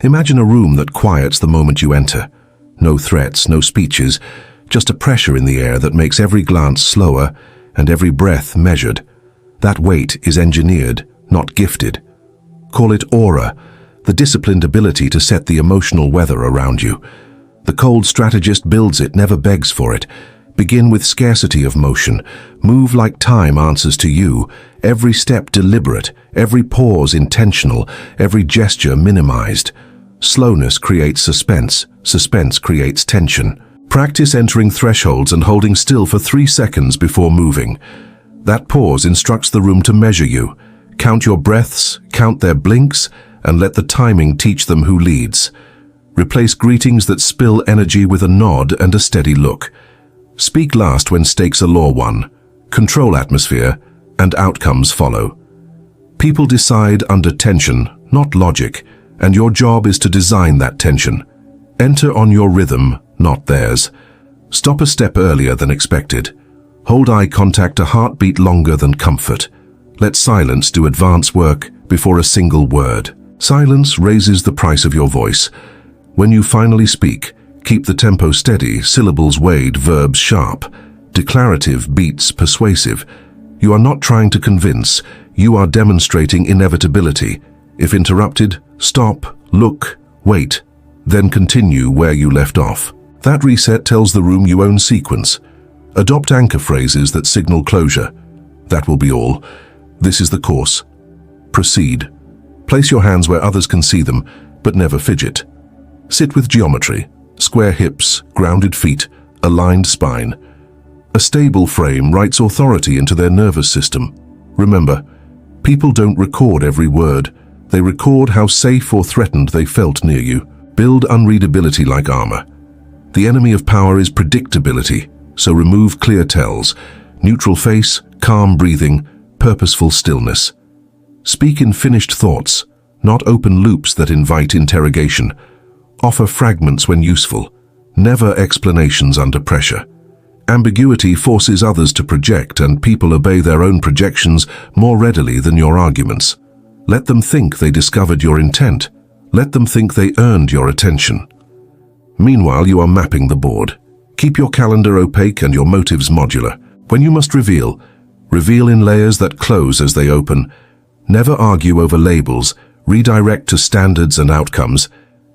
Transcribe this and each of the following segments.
Imagine a room that quiets the moment you enter. No threats, no speeches, just a pressure in the air that makes every glance slower and every breath measured. That weight is engineered, not gifted. Call it aura, the disciplined ability to set the emotional weather around you. The cold strategist builds it, never begs for it. Begin with scarcity of motion. Move like time answers to you. Every step deliberate, every pause intentional, every gesture minimized. Slowness creates suspense. Suspense creates tension. Practice entering thresholds and holding still for 3 seconds before moving. That pause instructs the room to measure you. Count your breaths, count their blinks, and let the timing teach them who leads. Replace greetings that spill energy with a nod and a steady look. Speak last when stakes are law won. Control atmosphere, and outcomes follow. People decide under tension, not logic, and your job is to design that tension. Enter on your rhythm, not theirs. Stop a step earlier than expected. Hold eye contact a heartbeat longer than comfort. Let silence do advance work before a single word. Silence raises the price of your voice. When you finally speak, keep the tempo steady, syllables weighed, verbs sharp. Declarative beats persuasive. You are not trying to convince, you are demonstrating inevitability. If interrupted, stop, look, wait, then continue where you left off. That reset tells the room you own sequence. Adopt anchor phrases that signal closure. That will be all. This is the course. Proceed. Place your hands where others can see them, but never fidget. Sit with geometry, square hips, grounded feet, aligned spine. A stable frame writes authority into their nervous system. Remember, people don't record every word. They record how safe or threatened they felt near you. Build unreadability like armor. The enemy of power is predictability, so remove clear tells. Neutral face, calm breathing, purposeful stillness. Speak in finished thoughts, not open loops that invite interrogation. Offer fragments when useful, never explanations under pressure. Ambiguity forces others to project, and people obey their own projections more readily than your arguments. Let them think they discovered your intent. Let them think they earned your attention. Meanwhile, you are mapping the board. Keep your calendar opaque and your motives modular. When you must reveal, reveal in layers that close as they open. Never argue over labels. Redirect to standards and outcomes.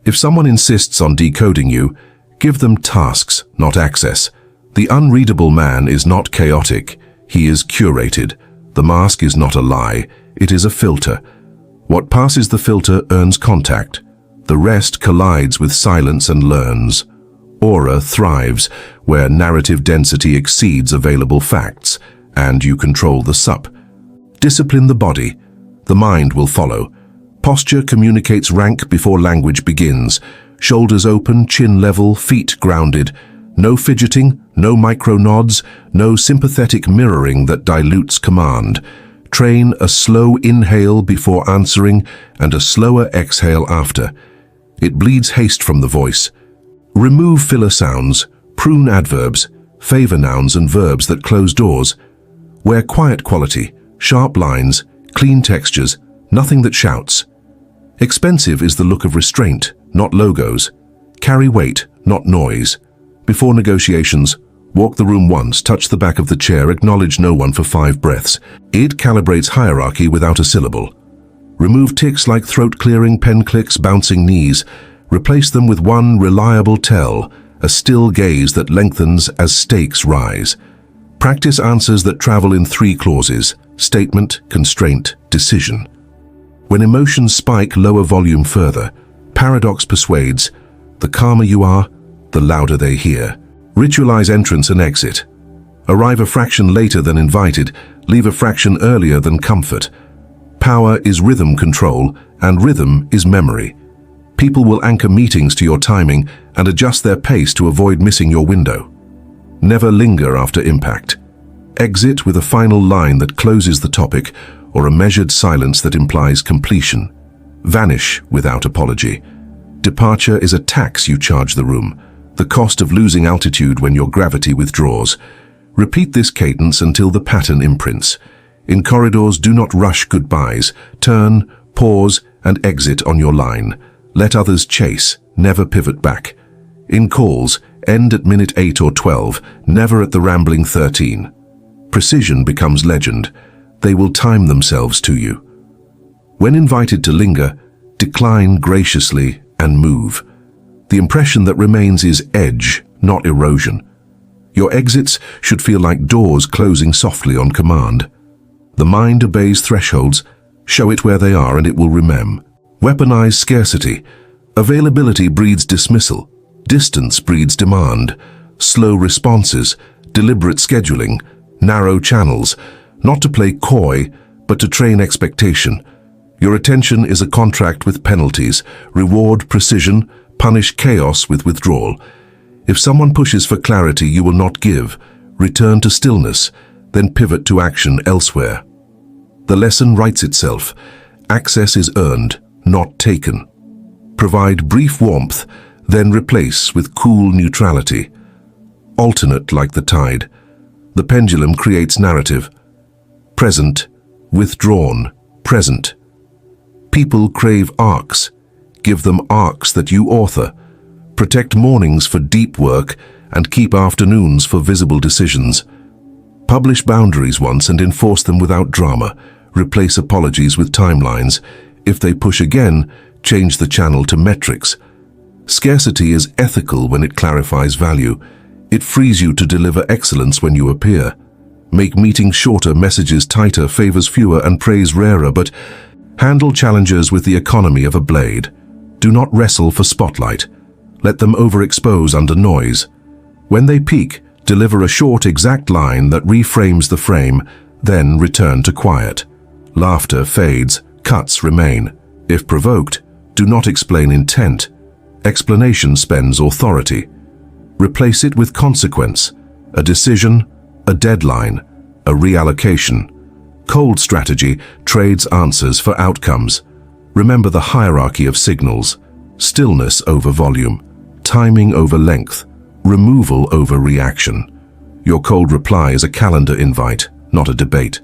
If someone insists on decoding you, give them tasks, not access. The unreadable man is not chaotic. He is curated. The mask is not a lie. It is a filter. What passes the filter earns contact. The rest collides with silence and learns. Aura thrives where narrative density exceeds available facts, and you control the sup. Discipline the body. The mind will follow. Posture communicates rank before language begins. Shoulders open, chin level, feet grounded. No fidgeting, no micro nods, no sympathetic mirroring that dilutes command. Train a slow inhale before answering and a slower exhale after. It bleeds haste from the voice. Remove filler sounds, prune adverbs, favor nouns and verbs that close doors. Wear quiet quality, sharp lines, clean textures, nothing that shouts. Expensive is the look of restraint, not logos. Carry weight, not noise. Before negotiations, walk the room once, touch the back of the chair, acknowledge no one for 5 breaths. It calibrates hierarchy without a syllable. Remove tics like throat clearing, pen clicks, bouncing knees. Replace them with one reliable tell, a still gaze that lengthens as stakes rise. Practice answers that travel in 3 clauses: statement, constraint, decision. When emotions spike, lower volume further. Paradox persuades. The calmer you are, the louder they hear. Ritualize entrance and exit. Arrive a fraction later than invited, leave a fraction earlier than comfort. Power is rhythm control, and rhythm is memory. People will anchor meetings to your timing and adjust their pace to avoid missing your window. Never linger after impact. Exit with a final line that closes the topic, or a measured silence that implies completion. Vanish without apology. Departure is a tax you charge the room, the cost of losing altitude when your gravity withdraws. Repeat this cadence until the pattern imprints. In corridors, do not rush goodbyes. Turn, pause, and exit on your line. Let others chase, never pivot back. In calls, end at minute 8 or 12, never at the rambling 13. Precision becomes legend. They will time themselves to you. When invited to linger, decline graciously and move. The impression that remains is edge, not erosion. Your exits should feel like doors closing softly on command. The mind obeys thresholds. Show it where they are and it will remember. Weaponize scarcity. Availability breeds dismissal. Distance breeds demand. Slow responses, deliberate scheduling, narrow channels. Not to play coy, but to train expectation. Your attention is a contract with penalties. Reward precision, punish chaos with withdrawal. If someone pushes for clarity you will not give, return to stillness, then pivot to action elsewhere. The lesson writes itself. Access is earned, not taken. Provide brief warmth, then replace with cool neutrality. Alternate like the tide. The pendulum creates narrative. Present, withdrawn, present. People crave arcs. Give them arcs that you author. Protect mornings for deep work and keep afternoons for visible decisions. Publish boundaries once and enforce them without drama. Replace apologies with timelines. If they push again, change the channel to metrics. Scarcity is ethical when it clarifies value. It frees you to deliver excellence when you appear. Make meetings shorter, messages tighter, favors fewer, and praise rarer, but handle challengers with the economy of a blade. Do not wrestle for spotlight. Let them overexpose under noise. When they peak, deliver a short, exact line that reframes the frame, then return to quiet. Laughter fades, cuts remain. If provoked, do not explain intent. Explanation spends authority. Replace it with consequence, a decision, a deadline, a reallocation. Cold strategy trades answers for outcomes. Remember the hierarchy of signals. Stillness over volume, timing over length, removal over reaction. Your cold reply is a calendar invite, not a debate.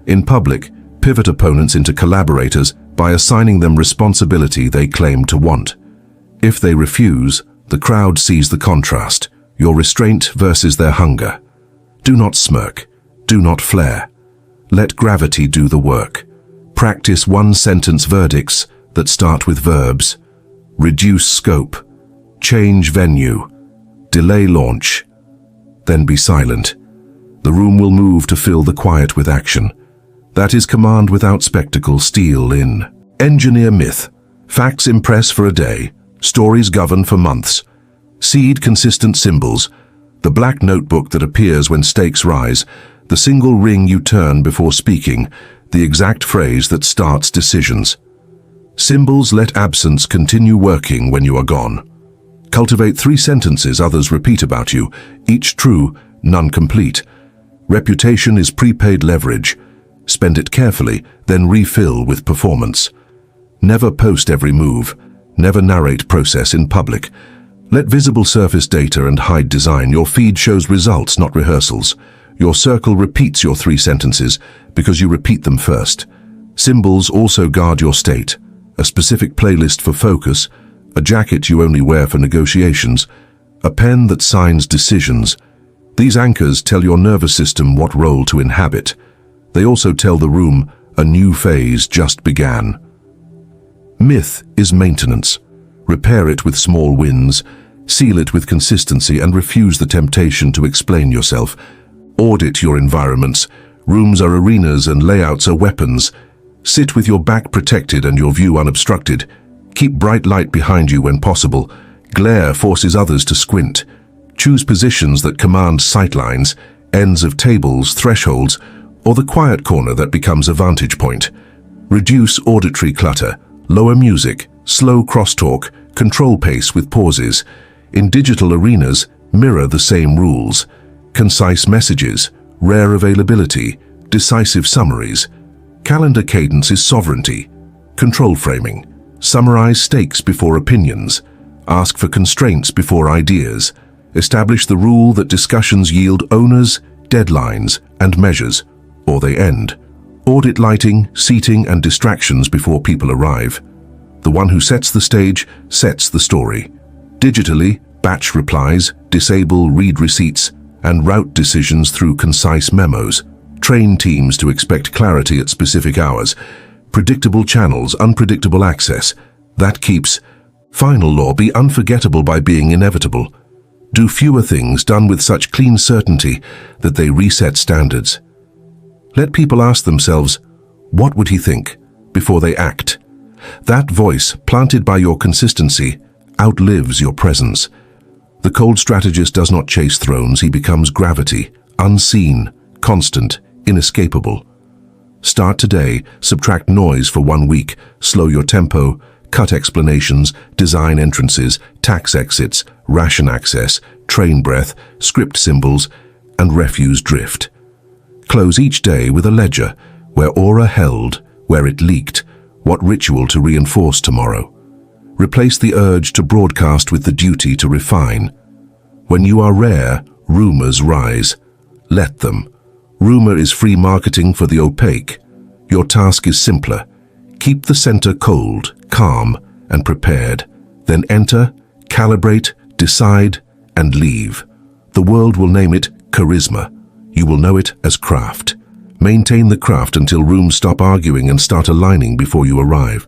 In public, pivot opponents into collaborators by assigning them responsibility they claim to want. If they refuse, the crowd sees the contrast, your restraint versus their hunger. Do not smirk, do not flare. Let gravity do the work. Practice one-sentence verdicts that start with verbs. Reduce scope. Change venue. Delay launch. Then be silent. The room will move to fill the quiet with action. That is command without spectacle. Steal in. Engineer myth. Facts impress for a day. Stories govern for months. Seed consistent symbols. The black notebook that appears when stakes rise. The single ring you turn before speaking. The exact phrase that starts decisions. Symbols let absence continue working when you are gone. Cultivate 3 sentences others repeat about you, each true, none complete. Reputation is prepaid leverage. Spend it carefully, then refill with performance. Never post every move. Never narrate process in public. Let visible surface data and hide design. Your feed shows results, not rehearsals. Your circle repeats your 3 sentences because you repeat them first. Symbols also guard your state. A specific playlist for focus, a jacket you only wear for negotiations, a pen that signs decisions. These anchors tell your nervous system what role to inhabit. They also tell the room a new phase just began. Myth is maintenance. Repair it with small wins, seal it with consistency, and refuse the temptation to explain yourself. Audit your environments. Rooms are arenas and layouts are weapons. Sit with your back protected and your view unobstructed. Keep bright light behind you when possible. Glare forces others to squint. Choose positions that command sightlines, ends of tables, thresholds, or the quiet corner that becomes a vantage point. Reduce auditory clutter. Lower music, slow crosstalk, control pace with pauses. In digital arenas, mirror the same rules. Concise messages, rare availability, decisive summaries. Calendar cadence is sovereignty. Control framing. Summarize stakes before opinions. Ask for constraints before ideas. Establish the rule that discussions yield owners, deadlines, and measures, or they end. Audit lighting, seating, and distractions before people arrive. The one who sets the stage sets the story. Digitally, batch replies, disable read receipts, and route decisions through concise memos. Train teams to expect clarity at specific hours. Predictable channels, unpredictable access. That keeps final law be unforgettable by being inevitable. Do fewer things done with such clean certainty that they reset standards. Let people ask themselves, what would he think, before they act. That voice, planted by your consistency, outlives your presence. The cold strategist does not chase thrones, he becomes gravity, unseen, constant, inescapable. Start today, subtract noise for 1 week, slow your tempo, cut explanations, design entrances, tax exits, ration access, train breath, script symbols, and refuse drift. Close each day with a ledger, where aura held, where it leaked, what ritual to reinforce tomorrow. Replace the urge to broadcast with the duty to refine. When you are rare, rumors rise. Let them. Rumor is free marketing for the opaque. Your task is simpler. Keep the center cold, calm, and prepared. Then enter, calibrate, decide, and leave. The world will name it charisma. You will know it as craft. Maintain the craft until rooms stop arguing and start aligning before you arrive.